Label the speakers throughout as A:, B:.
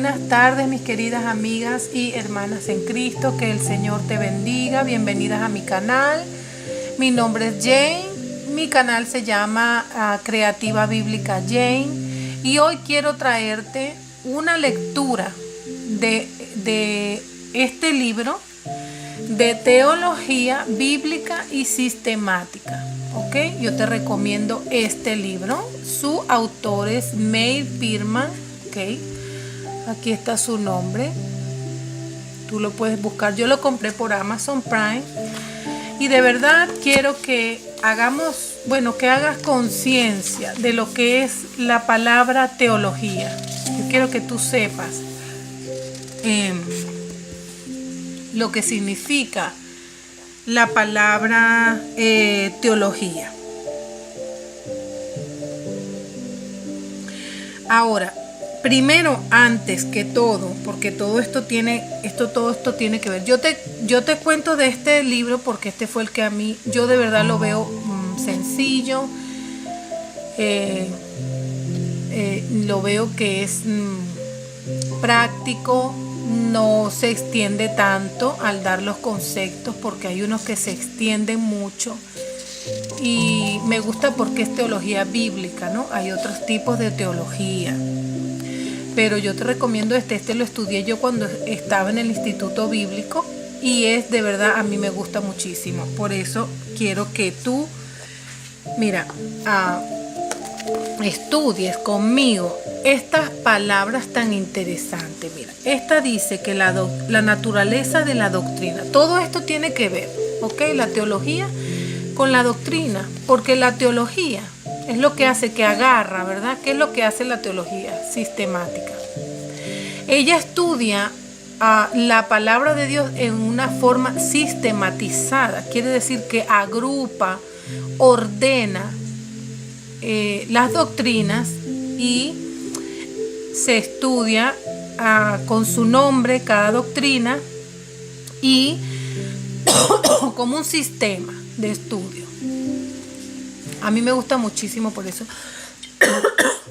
A: Buenas tardes, mis queridas amigas y hermanas en Cristo, que el Señor te bendiga. Bienvenidas a mi canal. Mi nombre es Jane, mi canal se llama Creativa Bíblica Jane y hoy quiero traerte una lectura de este libro de teología bíblica y sistemática. ¿Ok? Yo te recomiendo este libro. Su autor es Meir Pirman. ¿Ok? Aquí está su nombre. Tú lo puedes buscar. Yo lo compré por Amazon Prime. Y de verdad quiero que que hagas conciencia de lo que es la palabra teología. Yo quiero que tú sepas lo que significa la palabra teología. Ahora, primero, antes que todo, porque todo esto tiene que ver. Yo te cuento de este libro porque este fue el que a mí, yo de verdad lo veo sencillo. Lo veo que es práctico, no se extiende tanto al dar los conceptos porque hay unos que se extienden mucho. Y me gusta porque es teología bíblica, ¿no? Hay otros tipos de teología. Pero yo te recomiendo este lo estudié yo cuando estaba en el Instituto Bíblico y es de verdad, a mí me gusta muchísimo. Por eso quiero que tú, estudies conmigo estas palabras tan interesantes. Mira, esta dice que la naturaleza de la doctrina, todo esto tiene que ver, ¿ok? La teología con la doctrina, porque la teología es lo que hace que agarra, ¿verdad? ¿Qué es lo que hace la teología sistemática? Ella estudia la palabra de Dios en una forma sistematizada. Quiere decir que agrupa, ordena las doctrinas y se estudia con su nombre cada doctrina y como un sistema de estudio. A mí me gusta muchísimo por eso.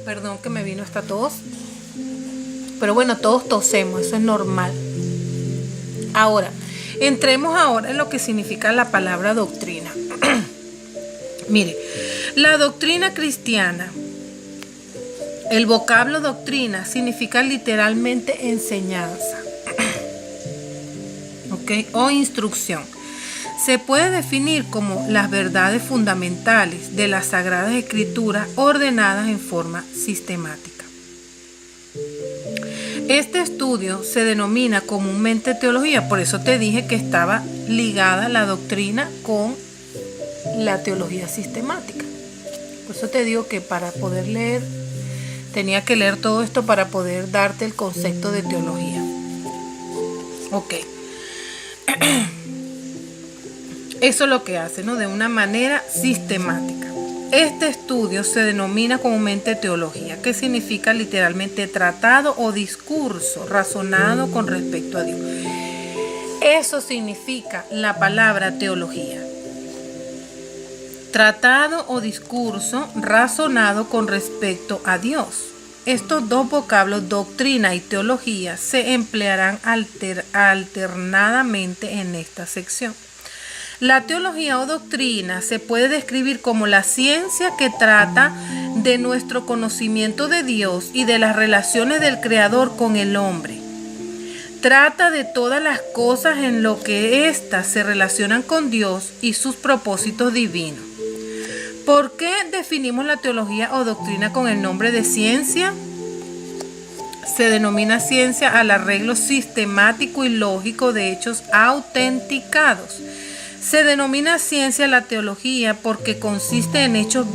A: Perdón que me vino esta tos. Pero bueno, todos tosemos, eso es normal. Ahora, entremos ahora en lo que significa la palabra doctrina. Mire, la doctrina cristiana, el vocablo doctrina significa literalmente enseñanza. ¿Ok? O instrucción. Se puede definir como las verdades fundamentales de las Sagradas Escrituras ordenadas en forma sistemática. Este estudio se denomina comúnmente teología, por eso te dije que estaba ligada la doctrina con la teología sistemática. Por eso te digo que para poder leer, tenía que leer todo esto para poder darte el concepto de teología. Ok. Eso es lo que hace, ¿no? De una manera sistemática. Este estudio se denomina comúnmente teología, que significa literalmente tratado o discurso razonado con respecto a Dios. Eso significa la palabra teología. Tratado o discurso razonado con respecto a Dios. Estos dos vocablos, doctrina y teología, se emplearán alternadamente en esta sección. La teología o doctrina se puede describir como la ciencia que trata de nuestro conocimiento de Dios y de las relaciones del Creador con el hombre. Trata de todas las cosas en lo que éstas se relacionan con Dios y sus propósitos divinos. ¿Por qué definimos la teología o doctrina con el nombre de ciencia? Se denomina ciencia al arreglo sistemático y lógico de hechos autenticados. Se denomina ciencia la teología porque consiste en hechos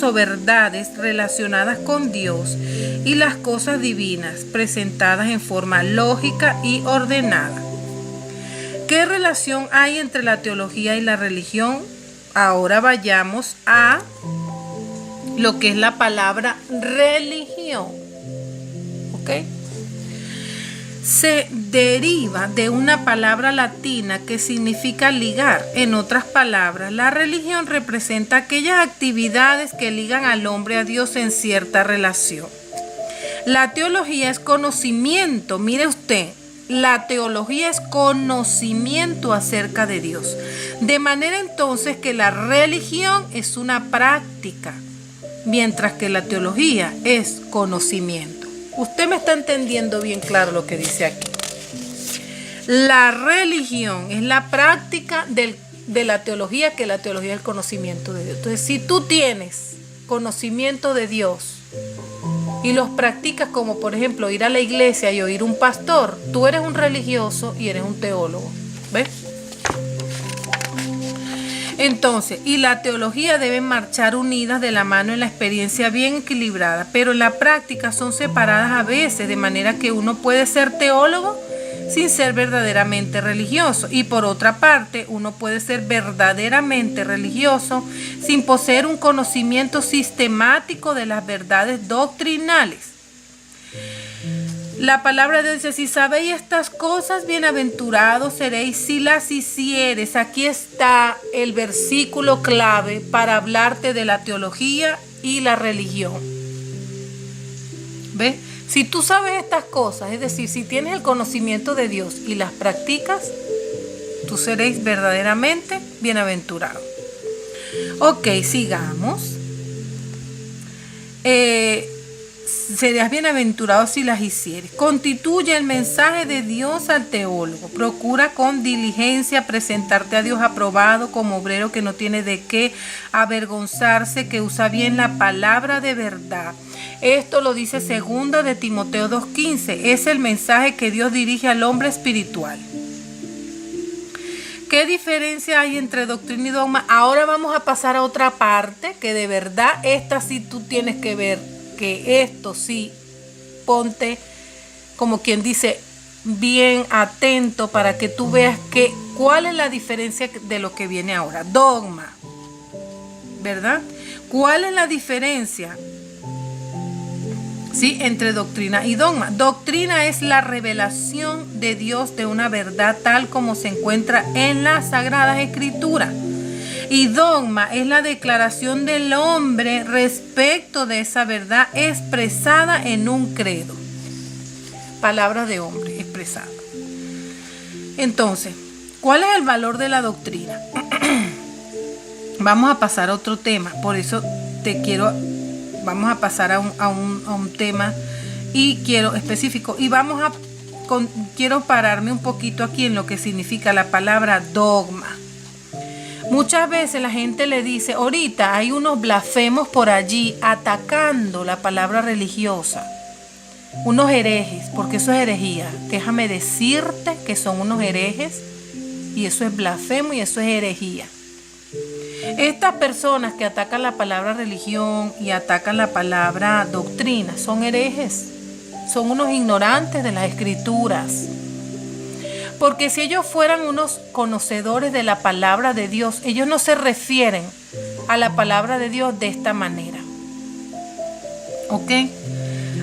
A: o verdades relacionadas con Dios y las cosas divinas presentadas en forma lógica y ordenada. ¿Qué relación hay entre la teología y la religión? Ahora vayamos a lo que es la palabra religión. ¿Ok? Se deriva de una palabra latina que significa ligar. En otras palabras, la religión representa aquellas actividades que ligan al hombre a Dios en cierta relación. La teología es conocimiento, mire usted, la teología es conocimiento acerca de Dios. De manera entonces que la religión es una práctica, mientras que la teología es conocimiento. Usted me está entendiendo bien claro lo que dice aquí. La religión es la práctica de la teología, que la teología es el conocimiento de Dios. Entonces, si tú tienes conocimiento de Dios y los practicas, como por ejemplo ir a la iglesia y oír un pastor, tú eres un religioso y eres un teólogo. ¿Ves? Entonces, y la teología deben marchar unidas de la mano en la experiencia bien equilibrada, pero en la práctica son separadas a veces, de manera que uno puede ser teólogo sin ser verdaderamente religioso, y por otra parte uno puede ser verdaderamente religioso sin poseer un conocimiento sistemático de las verdades doctrinales. La palabra de Dios dice: si sabéis estas cosas, bienaventurados seréis si las hicieres. Aquí está el versículo clave para hablarte de la teología y la religión. ¿Ves? Si tú sabes estas cosas, es decir, si tienes el conocimiento de Dios y las practicas, tú seréis verdaderamente bienaventurados. Ok, sigamos. Serás bienaventurado si las hicieres. Constituye el mensaje de Dios al teólogo. Procura con diligencia presentarte a Dios aprobado como obrero que no tiene de qué avergonzarse, que usa bien la palabra de verdad. Esto lo dice 2 de Timoteo 2:15. Es el mensaje que Dios dirige al hombre espiritual. ¿Qué diferencia hay entre doctrina y dogma? Ahora vamos a pasar a otra parte que de verdad esta sí tú tienes que ver, que esto sí, ponte como quien dice bien atento para que tú veas cuál es la diferencia de lo que viene ahora. Dogma, ¿verdad? ¿Cuál es la diferencia? ¿Sí? Entre doctrina y dogma. Doctrina es la revelación de Dios de una verdad tal como se encuentra en las Sagradas Escrituras. Y dogma es la declaración del hombre respecto de esa verdad expresada en un credo. Palabras de hombre expresadas. Entonces, ¿cuál es el valor de la doctrina? Vamos a pasar a otro tema, por eso vamos a pasar a un tema y quiero específico, y quiero pararme un poquito aquí en lo que significa la palabra dogma. Muchas veces la gente le dice, ahorita hay unos blasfemos por allí atacando la palabra religiosa, unos herejes, porque eso es herejía. Déjame decirte que son unos herejes y eso es blasfemo y eso es herejía. Estas personas que atacan la palabra religión y atacan la palabra doctrina son herejes, son unos ignorantes de las Escrituras. Porque si ellos fueran unos conocedores de la palabra de Dios, ellos no se refieren a la palabra de Dios de esta manera. ¿Ok?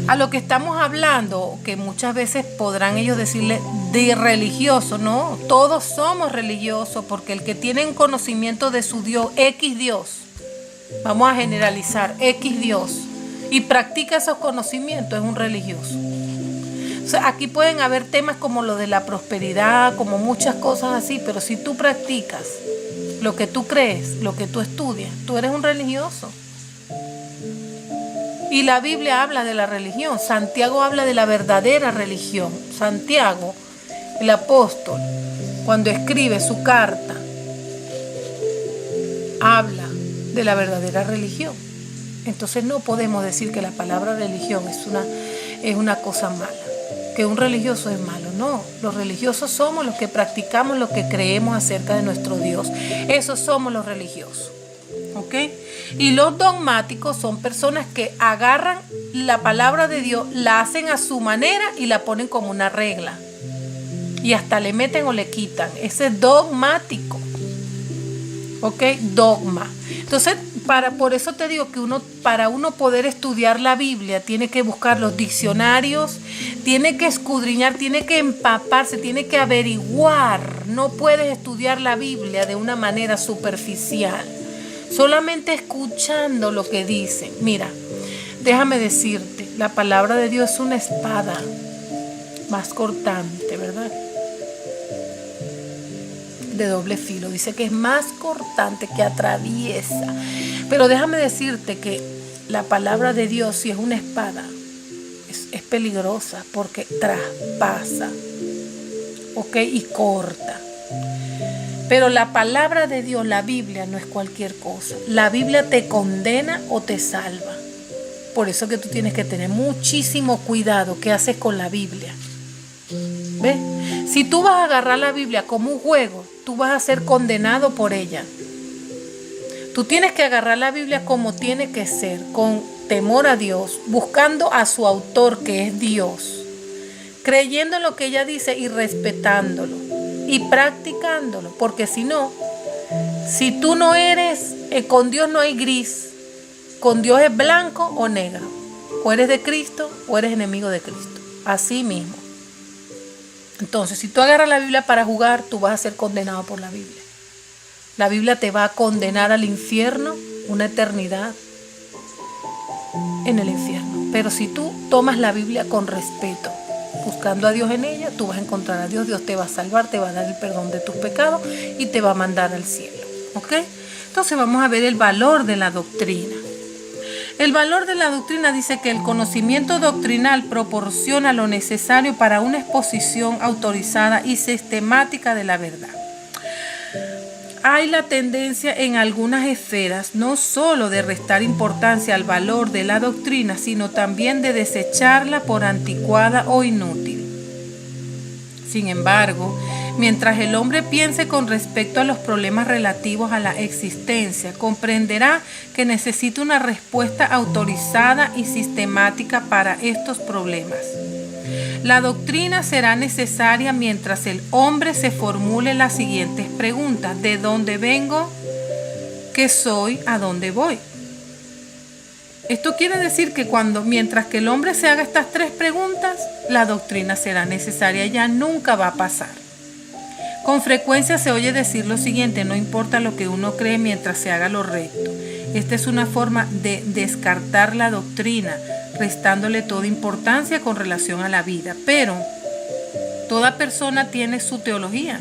A: A lo que estamos hablando, que muchas veces podrán ellos decirle de religioso, no, todos somos religiosos, porque el que tiene un conocimiento de su Dios, X Dios, vamos a generalizar, X Dios, y practica esos conocimientos, es un religioso. O sea, aquí pueden haber temas como lo de la prosperidad, como muchas cosas así, pero si tú practicas lo que tú crees, lo que tú estudias, tú eres un religioso. Y la Biblia habla de la religión. Santiago habla de la verdadera religión. Santiago, el apóstol, cuando escribe su carta, habla de la verdadera religión. Entonces no podemos decir que la palabra religión es una cosa mala, que un religioso es malo. No, los religiosos somos los que practicamos lo que creemos acerca de nuestro Dios. Esos somos los religiosos. ¿Ok? Y los dogmáticos son personas que agarran la palabra de Dios, la hacen a su manera y la ponen como una regla. Y hasta le meten o le quitan. Ese es dogmático. ¿Ok? Dogma. Entonces, por eso te digo que para uno poder estudiar la Biblia, tiene que buscar los diccionarios, tiene que escudriñar, tiene que empaparse, tiene que averiguar. No puedes estudiar la Biblia de una manera superficial, solamente escuchando lo que dicen. Mira, déjame decirte, la palabra de Dios es una espada más cortante, ¿verdad? De doble filo. Dice que es más cortante, que atraviesa. Pero déjame decirte que la palabra de Dios, si es una espada, es peligrosa porque traspasa, ¿ok? Y corta. Pero la palabra de Dios, la Biblia, no es cualquier cosa. La Biblia te condena o te salva. Por eso que tú tienes que tener muchísimo cuidado qué haces con la Biblia. ¿Ves? Si tú vas a agarrar la Biblia como un juego, tú vas a ser condenado por ella. Tú tienes que agarrar la Biblia como tiene que ser, con temor a Dios, buscando a su autor, que es Dios, creyendo en lo que ella dice y respetándolo y practicándolo, porque si no, si tú no eres, con Dios no hay gris, con Dios es blanco o negro, o eres de Cristo o eres enemigo de Cristo, así mismo. Entonces, si tú agarras la Biblia para jugar, tú vas a ser condenado por la Biblia. La Biblia te va a condenar al infierno, una eternidad en el infierno. Pero si tú tomas la Biblia con respeto, buscando a Dios en ella, tú vas a encontrar a Dios. Dios te va a salvar, te va a dar el perdón de tus pecados y te va a mandar al cielo. ¿Ok? Entonces vamos a ver el valor de la doctrina. El valor de la doctrina dice que el conocimiento doctrinal proporciona lo necesario para una exposición autorizada y sistemática de la verdad. Hay la tendencia en algunas esferas no solo de restar importancia al valor de la doctrina, sino también de desecharla por anticuada o inútil. Sin embargo, mientras el hombre piense con respecto a los problemas relativos a la existencia, comprenderá que necesita una respuesta autorizada y sistemática para estos problemas. La doctrina será necesaria mientras el hombre se formule las siguientes preguntas: ¿de dónde vengo? ¿Qué soy? ¿A dónde voy? Esto quiere decir que mientras que el hombre se haga estas tres preguntas, la doctrina será necesaria, ya nunca va a pasar. Con frecuencia se oye decir lo siguiente: no importa lo que uno cree mientras se haga lo recto. Esta es una forma de descartar la doctrina, restándole toda importancia con relación a la vida. Pero toda persona tiene su teología.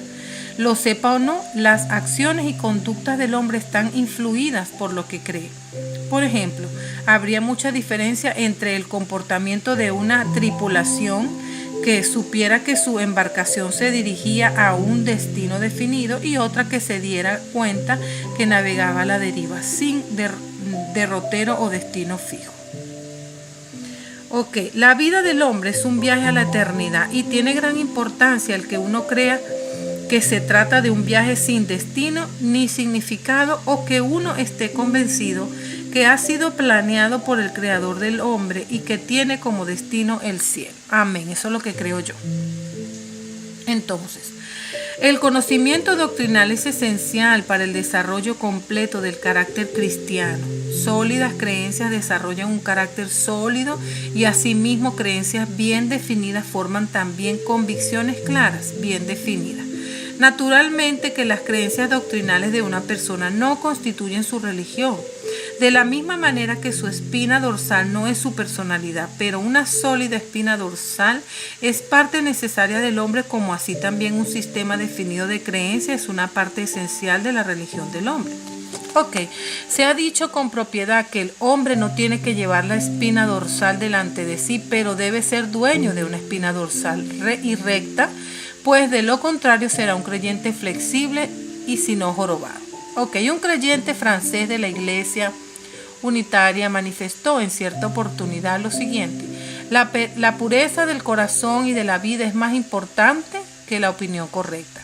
A: Lo sepa o no, las acciones y conductas del hombre están influidas por lo que cree. Por ejemplo, habría mucha diferencia entre el comportamiento de una tripulación que supiera que su embarcación se dirigía a un destino definido y otra que se diera cuenta que navegaba a la deriva sin derrotero o destino fijo. Ok, la vida del hombre es un viaje a la eternidad y tiene gran importancia el que uno crea que se trata de un viaje sin destino ni significado, o que uno esté convencido que ha sido planeado por el Creador del hombre y que tiene como destino el cielo. Amén, eso es lo que creo yo. Entonces, el conocimiento doctrinal es esencial para el desarrollo completo del carácter cristiano. Sólidas creencias desarrollan un carácter sólido y asimismo creencias bien definidas forman también convicciones claras, bien definidas. Naturalmente que las creencias doctrinales de una persona no constituyen su religión, de la misma manera que su espina dorsal no es su personalidad, pero una sólida espina dorsal es parte necesaria del hombre, como así también un sistema definido de creencias es una parte esencial de la religión del hombre. Ok, se ha dicho con propiedad que el hombre no tiene que llevar la espina dorsal delante de sí, pero debe ser dueño de una espina dorsal y recta, pues de lo contrario será un creyente flexible y si no jorobado. Ok, un creyente francés de la Iglesia Unitaria manifestó en cierta oportunidad lo siguiente: la pureza del corazón y de la vida es más importante que la opinión correcta.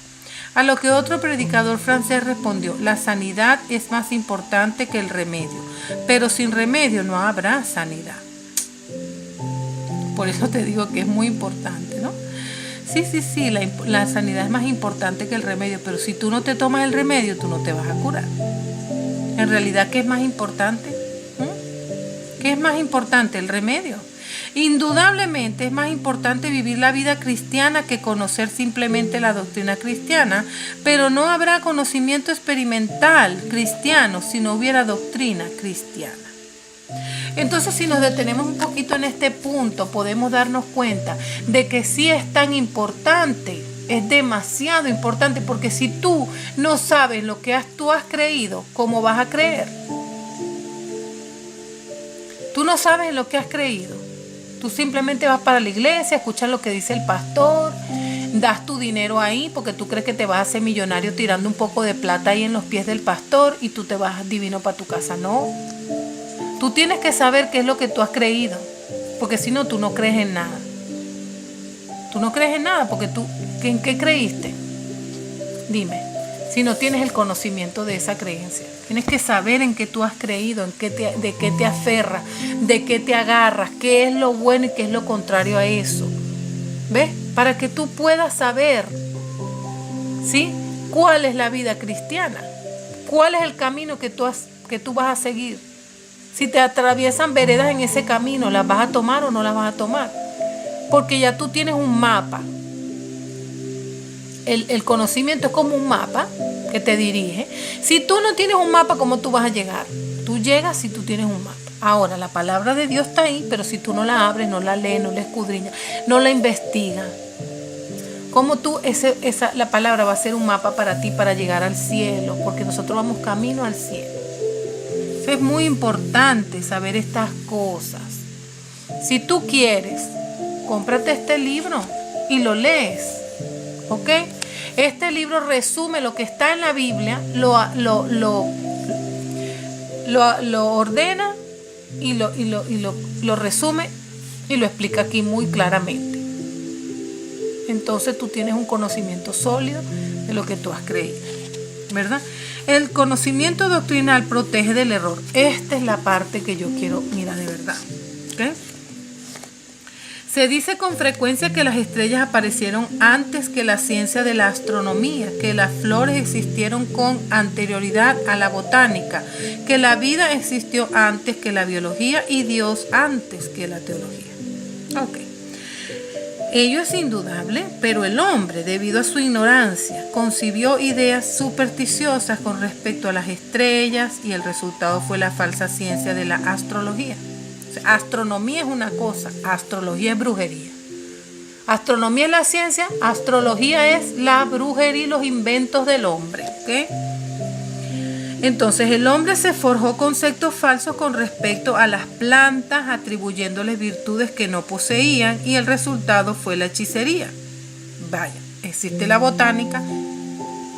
A: A lo que otro predicador francés respondió: la sanidad es más importante que el remedio, pero sin remedio no habrá sanidad. Por eso te digo que es muy importante, ¿no? Sí, la sanidad es más importante que el remedio, pero si tú no te tomas el remedio, tú no te vas a curar. En realidad, ¿qué es más importante? ¿Qué es más importante? El remedio. Indudablemente es más importante vivir la vida cristiana que conocer simplemente la doctrina cristiana, pero no habrá conocimiento experimental cristiano si no hubiera doctrina cristiana. Entonces, si nos detenemos un poquito en este punto, podemos darnos cuenta de que sí es tan importante, es demasiado importante, porque si tú no sabes lo que tú has creído, ¿cómo vas a creer? Tú no sabes en lo que has creído. Tú simplemente vas para la iglesia, escuchas lo que dice el pastor, das tu dinero ahí porque tú crees que te vas a hacer millonario tirando un poco de plata ahí en los pies del pastor y tú te vas divino para tu casa. No. Tú tienes que saber qué es lo que tú has creído, porque si no, tú no crees en nada. Tú no crees en nada porque tú, ¿en qué creíste? Dime, si no tienes el conocimiento de esa creencia. Tienes que saber en qué tú has creído, de qué te aferras, de qué te agarras, qué es lo bueno y qué es lo contrario a eso. ¿Ves? Para que tú puedas saber, ¿sí?, cuál es la vida cristiana, cuál es el camino que tú vas a seguir. Si te atraviesan veredas en ese camino, ¿las vas a tomar o no las vas a tomar? Porque ya tú tienes un mapa. El conocimiento es como un mapa que te dirige. Si tú no tienes un mapa, ¿cómo tú vas a llegar? Tú llegas si tú tienes un mapa. Ahora, la palabra de Dios está ahí, pero si tú no la abres, no la lees, no la escudriñas, no la investigas, ¿cómo tú, la palabra va a ser un mapa para ti para llegar al cielo? Porque nosotros vamos camino al cielo. Es muy importante saber estas cosas. Si tú quieres, cómprate este libro y lo lees, ¿ok? Este libro resume lo que está en la Biblia, lo ordena y lo resume y lo explica aquí muy claramente. Entonces tú tienes un conocimiento sólido de lo que tú has creído, ¿verdad? El conocimiento doctrinal protege del error. Esta es la parte que yo quiero, mira, de verdad, ¿ok? Se dice con frecuencia que las estrellas aparecieron antes que la ciencia de la astronomía, que las flores existieron con anterioridad a la botánica, que la vida existió antes que la biología y Dios antes que la teología. Ok. Ello es indudable, pero el hombre, debido a su ignorancia, concibió ideas supersticiosas con respecto a las estrellas y el resultado fue la falsa ciencia de la astrología. O sea, astronomía es una cosa, astrología es brujería. Astronomía es la ciencia, astrología es la brujería y los inventos del hombre, ¿ok? Entonces el hombre se forjó conceptos falsos con respecto a las plantas, atribuyéndoles virtudes que no poseían y el resultado fue la hechicería. Vaya, existe la botánica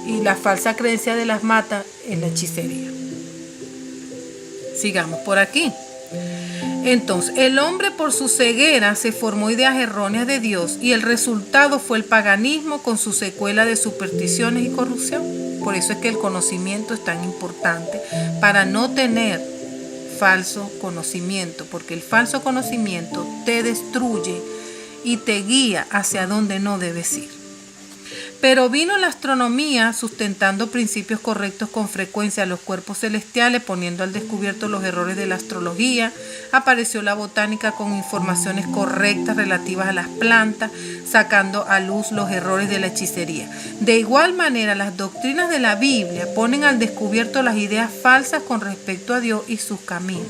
A: y la falsa creencia de las matas es la hechicería. Sigamos por aquí. Entonces, el hombre por su ceguera se formó ideas erróneas de Dios y el resultado fue el paganismo con su secuela de supersticiones y corrupción. Por eso es que el conocimiento es tan importante para no tener falso conocimiento, porque el falso conocimiento te destruye y te guía hacia donde no debes ir. Pero vino la astronomía sustentando principios correctos con frecuencia a los cuerpos celestiales, poniendo al descubierto los errores de la astrología. Apareció la botánica con informaciones correctas relativas a las plantas, sacando a luz los errores de la hechicería. De igual manera, las doctrinas de la Biblia ponen al descubierto las ideas falsas con respecto a Dios y sus caminos.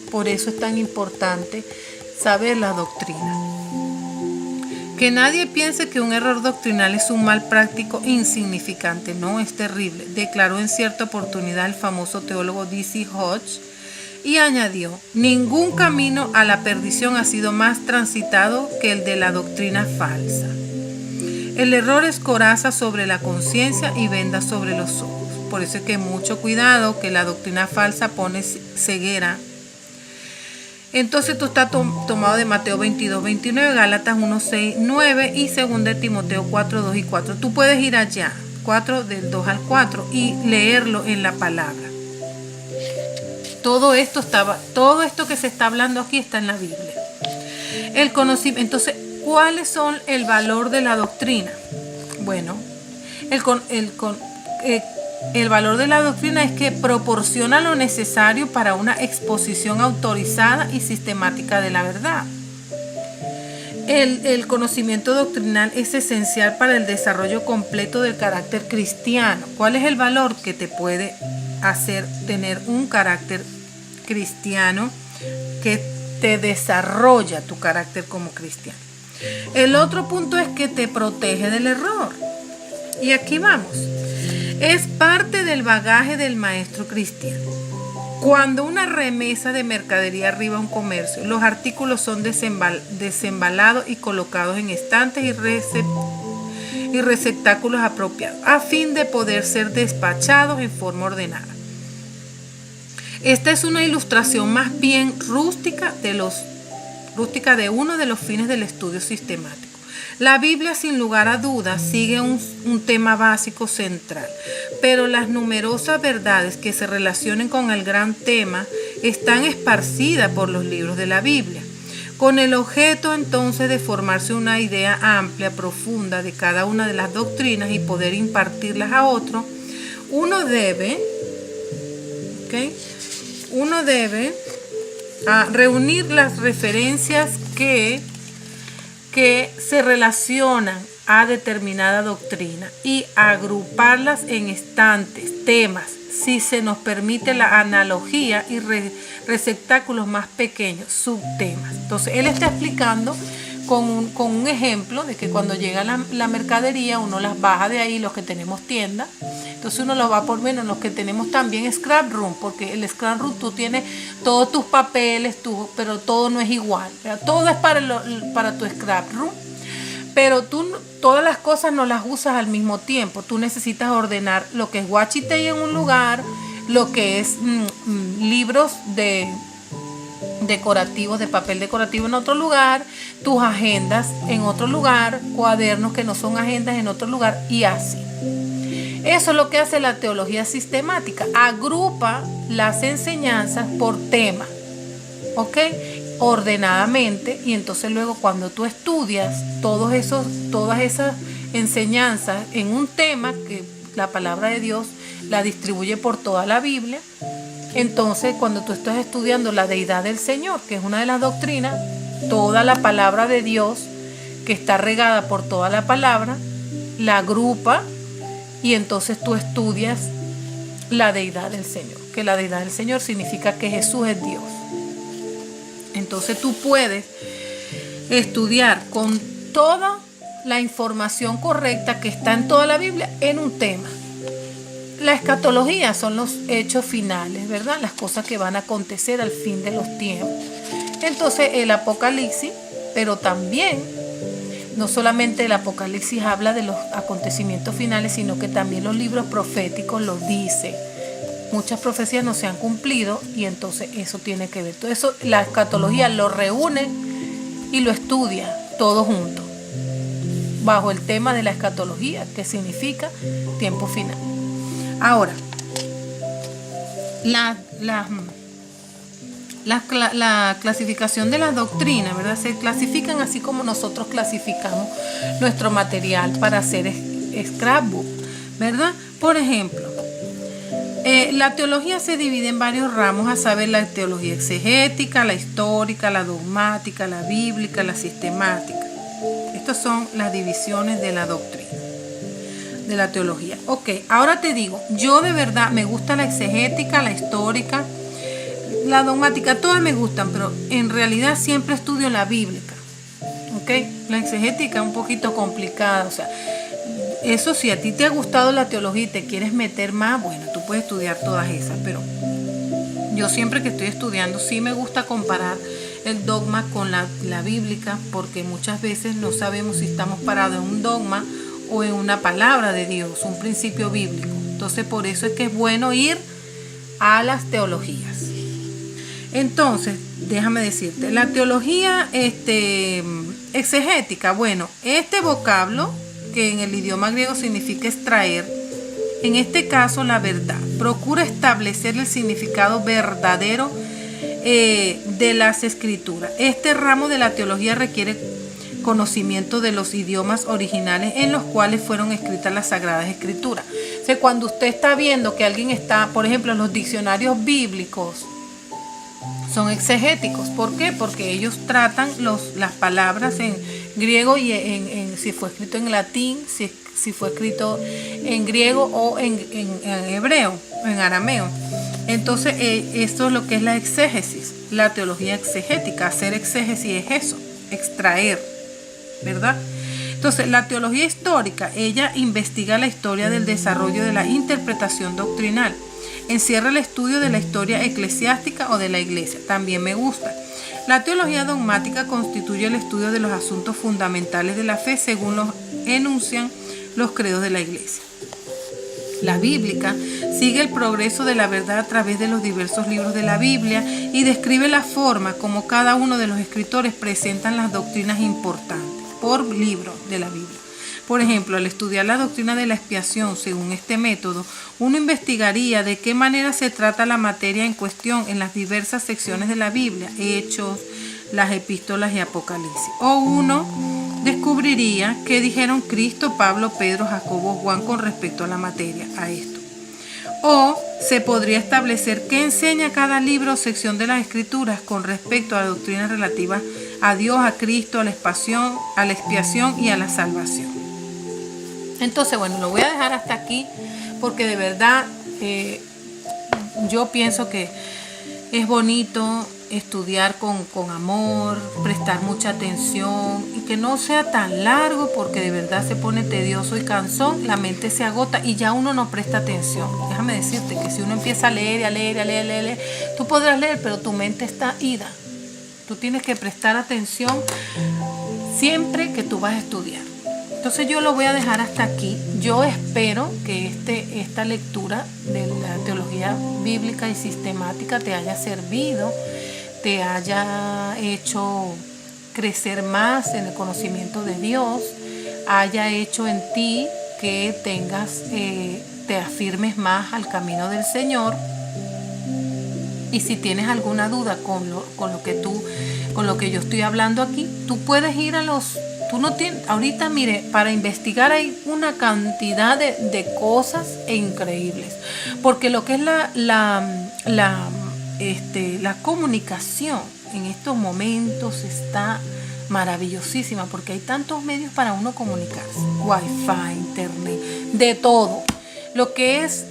A: Por eso es tan importante saber la doctrina. Que nadie piense que un error doctrinal es un mal práctico insignificante. No, es terrible, declaró en cierta oportunidad el famoso teólogo D.C. Hodge y añadió: ningún camino a la perdición ha sido más transitado que el de la doctrina falsa. El error es coraza sobre la conciencia y venda sobre los ojos. Por eso es que mucho cuidado, que la doctrina falsa pone ceguera. Entonces esto está tomado de Mateo 22, 29, Gálatas 1, 6, 9 y 2 de Timoteo 4, 2 y 4. Tú puedes ir allá, 4 del 2 al 4 y leerlo en la palabra. Todo esto que se está hablando aquí está en la Biblia. El conocimiento. Entonces, ¿cuáles son el valor de la doctrina? Bueno, el valor de la doctrina es que proporciona lo necesario para una exposición autorizada y sistemática de la verdad. El conocimiento doctrinal es esencial para el desarrollo completo del carácter cristiano. ¿Cuál es el valor que te puede hacer tener un carácter cristiano que te desarrolla tu carácter como cristiano. El otro punto es que te protege del error. Y aquí vamos. Es parte del bagaje del maestro cristiano. Cuando una remesa de mercadería arriba a un comercio, los artículos son desembalados y colocados en estantes y receptáculos apropiados, a fin de poder ser despachados en forma ordenada. Esta es una ilustración más bien rústica de uno de los fines del estudio sistemático. La Biblia, sin lugar a dudas, sigue un tema básico central, pero las numerosas verdades que se relacionen con el gran tema están esparcidas por los libros de la Biblia, con el objeto entonces de formarse una idea amplia, profunda de cada una de las doctrinas y poder impartirlas a otro. Uno debe reunir las referencias que se relacionan a determinada doctrina y agruparlas en estantes, temas, si se nos permite la analogía, y receptáculos más pequeños, subtemas. Entonces, él está explicando con un ejemplo de que cuando llega la mercadería, uno las baja de ahí, los que tenemos tienda. Entonces uno los va por menos, los que tenemos también scrap room, porque el scrap room tú tienes todos tus papeles, pero todo no es igual. Todo es para tu scrap room, pero tú todas las cosas no las usas al mismo tiempo. Tú necesitas ordenar lo que es guachitey en un lugar, lo que es libros decorativos, de papel decorativo en otro lugar, tus agendas en otro lugar, cuadernos que no son agendas en otro lugar, y así. Eso es lo que hace la teología sistemática. Agrupa las enseñanzas por tema, ¿ok? Ordenadamente, y entonces luego cuando tú estudias todas esas enseñanzas en un tema, que la palabra de Dios la distribuye por toda la Biblia, entonces cuando tú estás estudiando la deidad del Señor, que es una de las doctrinas, toda la palabra de Dios que está regada por toda la palabra, la agrupa. Y entonces tú estudias la deidad del Señor, que la deidad del Señor significa que Jesús es Dios. Entonces tú puedes estudiar con toda la información correcta que está en toda la Biblia en un tema. La escatología son los hechos finales, ¿verdad? Las cosas que van a acontecer al fin de los tiempos. Entonces el Apocalipsis, pero también no solamente el Apocalipsis habla de los acontecimientos finales, sino que también los libros proféticos lo dicen. Muchas profecías no se han cumplido y entonces eso tiene que ver. Todo eso la escatología lo reúne y lo estudia todo junto, bajo el tema de la escatología, que significa tiempo final. Ahora, la clasificación de las doctrinas, ¿verdad? Se clasifican así como nosotros clasificamos nuestro material para hacer scrapbook, ¿verdad? Por ejemplo, la teología se divide en varios ramos, a saber, la teología exegética, la histórica, la dogmática, la bíblica, la sistemática. Estas son las divisiones de la doctrina, de la teología. Ok, ahora te digo, yo de verdad me gusta la exegética, la histórica, la dogmática, todas me gustan, pero en realidad siempre estudio la bíblica, ¿ok? La exegética es un poquito complicada, o sea, eso si a ti te ha gustado la teología y te quieres meter más, bueno, tú puedes estudiar todas esas, pero yo siempre que estoy estudiando sí me gusta comparar el dogma con la bíblica, porque muchas veces no sabemos si estamos parados en un dogma o en una palabra de Dios, un principio bíblico. Entonces por eso es que es bueno ir a las teologías. Entonces, déjame decirte, la teología exegética, bueno, este vocablo que en el idioma griego significa extraer, en este caso la verdad, procura establecer el significado verdadero de las escrituras. Este ramo de la teología requiere conocimiento de los idiomas originales en los cuales fueron escritas las sagradas escrituras. O sea, cuando usted está viendo que alguien está, por ejemplo, en los diccionarios bíblicos, son exegéticos. ¿Por qué? Porque ellos tratan las palabras en griego y si fue escrito en latín, si fue escrito en griego o en hebreo, en arameo. Entonces, esto es lo que es la exégesis, la teología exegética. Hacer exégesis es eso, extraer, ¿verdad? Entonces, la teología histórica, ella investiga la historia del desarrollo de la interpretación doctrinal. Encierra el estudio de la historia eclesiástica o de la iglesia. También me gusta. La teología dogmática constituye el estudio de los asuntos fundamentales de la fe según los enuncian los credos de la iglesia. La bíblica sigue el progreso de la verdad a través de los diversos libros de la Biblia y describe la forma como cada uno de los escritores presentan las doctrinas importantes por libro de la Biblia. Por ejemplo, al estudiar la doctrina de la expiación según este método, uno investigaría de qué manera se trata la materia en cuestión en las diversas secciones de la Biblia, Hechos, las epístolas y Apocalipsis. O uno descubriría qué dijeron Cristo, Pablo, Pedro, Jacobo, Juan con respecto a la materia, a esto. O se podría establecer qué enseña cada libro o sección de las Escrituras con respecto a la doctrina relativa a Dios, a Cristo, a la expiación y a la salvación. Entonces, bueno, lo voy a dejar hasta aquí porque de verdad yo pienso que es bonito estudiar con amor, prestar mucha atención y que no sea tan largo porque de verdad se pone tedioso y cansón, la mente se agota y ya uno no presta atención. Déjame decirte que si uno empieza a leer, tú podrás leer, pero tu mente está ida. Tú tienes que prestar atención siempre que tú vas a estudiar. Entonces yo lo voy a dejar hasta aquí. Yo espero que esta lectura de la teología bíblica y sistemática te haya servido, te haya hecho crecer más en el conocimiento de Dios, haya hecho en ti que te afirmes más al camino del Señor. Y si tienes alguna duda con lo que yo estoy hablando aquí, tú puedes ir ahorita mire, para investigar hay una cantidad de cosas increíbles, porque lo que es la comunicación en estos momentos está maravillosísima, porque hay tantos medios para uno comunicarse, Wi-Fi, internet, de todo. Lo que es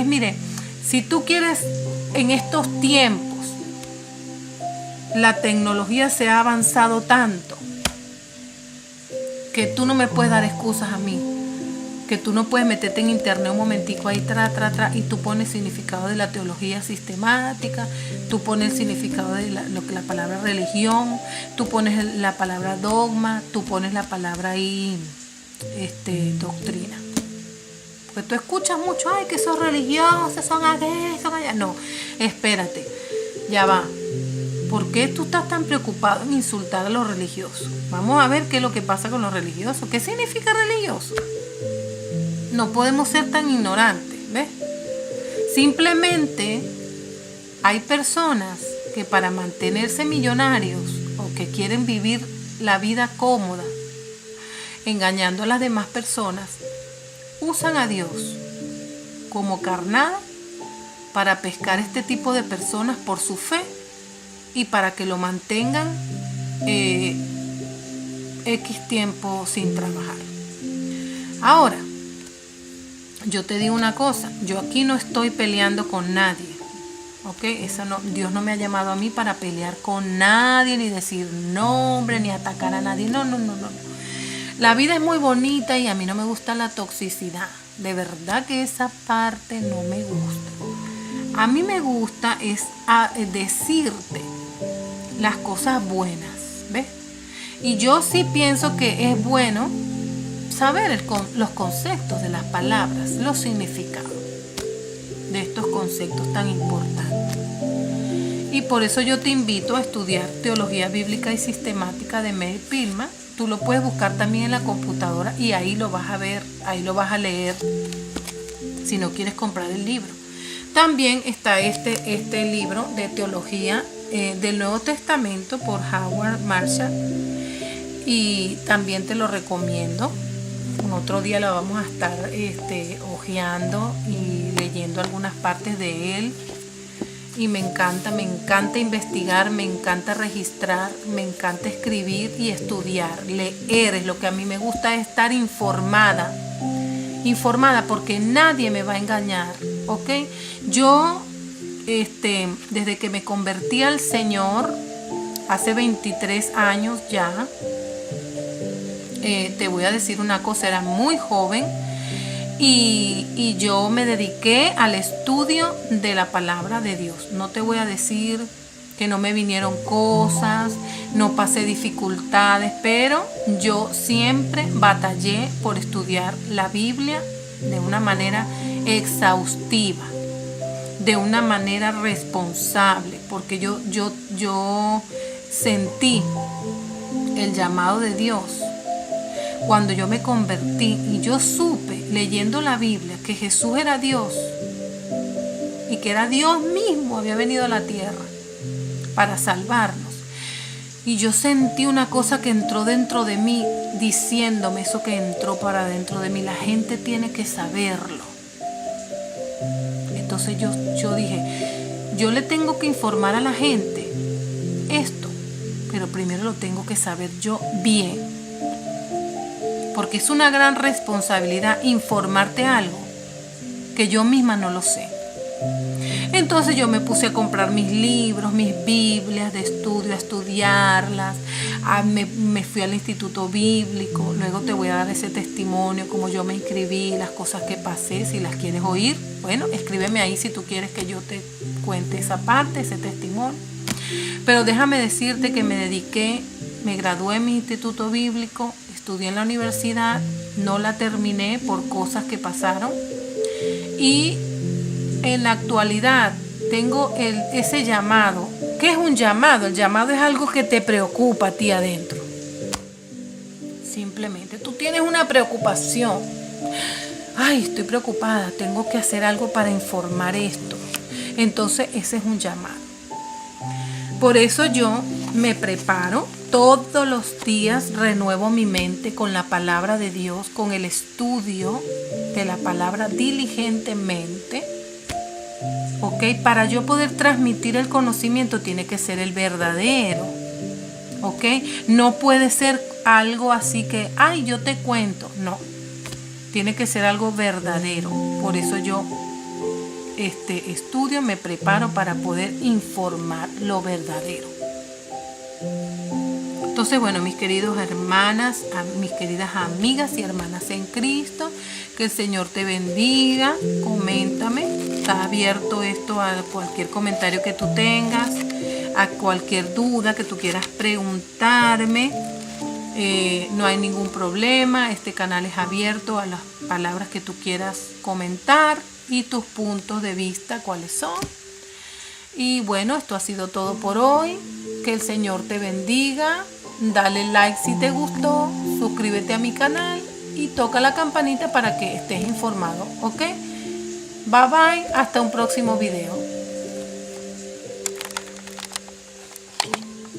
A: mire, si tú quieres en estos tiempos, la tecnología se ha avanzado tanto que tú no me puedes dar excusas a mí, que tú no puedes meterte en internet un momentico ahí y tú pones significado de la teología sistemática, tú pones el significado de la palabra religión, tú pones la palabra dogma, tú pones la palabra ahí doctrina. Porque tú escuchas mucho, ay, que son religiosos, son aquí, son allá. No, espérate, ya va. ¿Por qué tú estás tan preocupado en insultar a los religiosos? Vamos a ver qué es lo que pasa con los religiosos. ¿Qué significa religioso? No podemos ser tan ignorantes, ¿ves? Simplemente hay personas que para mantenerse millonarios o que quieren vivir la vida cómoda, engañando a las demás personas, usan a Dios como carnada para pescar este tipo de personas por su fe y para que lo mantengan X tiempo sin trabajar. Ahora, yo te digo una cosa, yo aquí no estoy peleando con nadie, ¿ok? Dios no me ha llamado a mí para pelear con nadie, ni decir nombre, ni atacar a nadie, no. La vida es muy bonita y a mí no me gusta la toxicidad, de verdad que esa parte no me gusta. A mí me gusta es decirte las cosas buenas, ¿ves? Y yo sí pienso que es bueno saber los conceptos de las palabras, los significados de estos conceptos tan importantes. Y por eso yo te invito a estudiar Teología Bíblica y Sistemática de Mary Pilman. Tú lo puedes buscar también en la computadora y ahí lo vas a ver, ahí lo vas a leer si no quieres comprar el libro. También está este libro de teología del Nuevo Testamento por Howard Marshall y también te lo recomiendo. Un otro día lo vamos a estar hojeando y leyendo algunas partes de él. Y me encanta investigar, me encanta registrar, me encanta escribir y estudiar, leer. Es lo que a mí me gusta, es estar informada porque nadie me va a engañar ¿ok? Yo, desde que me convertí al Señor, hace 23 años ya, te voy a decir una cosa, era muy joven y yo me dediqué al estudio de la palabra de Dios. No te voy a decir que no me vinieron cosas, no pasé dificultades, pero yo siempre batallé por estudiar la Biblia de una manera exhaustiva, de una manera responsable, porque yo sentí el llamado de Dios cuando yo me convertí y yo supe leyendo la Biblia que Jesús era Dios y que era Dios mismo, había venido a la tierra para salvarnos. Y yo sentí una cosa que entró dentro de mí, diciéndome eso que entró para dentro de mí. La gente tiene que saberlo. Entonces yo dije, yo le tengo que informar a la gente esto, pero primero lo tengo que saber yo bien. Porque es una gran responsabilidad informarte algo que yo misma no lo sé. Entonces yo me puse a comprar mis libros, mis Biblias de estudio, a estudiarlas. Me fui al instituto bíblico. Luego te voy a dar ese testimonio, cómo yo me inscribí, las cosas que pasé. Si las quieres oír, bueno, escríbeme ahí si tú quieres que yo te cuente esa parte, ese testimonio. Pero déjame decirte que me dediqué, me gradué en mi instituto bíblico, estudié en la universidad, no la terminé por cosas que pasaron. Y en la actualidad tengo ese llamado. ¿Qué es un llamado? El llamado es algo que te preocupa a ti adentro. Simplemente tú tienes una preocupación. Ay, estoy preocupada, tengo que hacer algo para informar esto. Entonces ese es un llamado. Por eso yo me preparo todos los días, renuevo mi mente con la palabra de Dios, con el estudio de la palabra diligentemente. ¿Ok? Para yo poder transmitir el conocimiento tiene que ser el verdadero. ¿Ok? No puede ser algo así que, ay, yo te cuento. No. Tiene que ser algo verdadero. Por eso yo estudio, me preparo para poder informar lo verdadero. Entonces, bueno, mis queridos hermanas, mis queridas amigas y hermanas en Cristo, que el Señor te bendiga. Coméntame, está abierto esto a cualquier comentario que tú tengas, a cualquier duda que tú quieras preguntarme. No hay ningún problema, este canal es abierto a las palabras que tú quieras comentar y tus puntos de vista, cuáles son. Y bueno, esto ha sido todo por hoy. Que el Señor te bendiga. Dale like si te gustó, suscríbete a mi canal y toca la campanita para que estés informado, ¿ok? Bye bye, hasta un próximo video.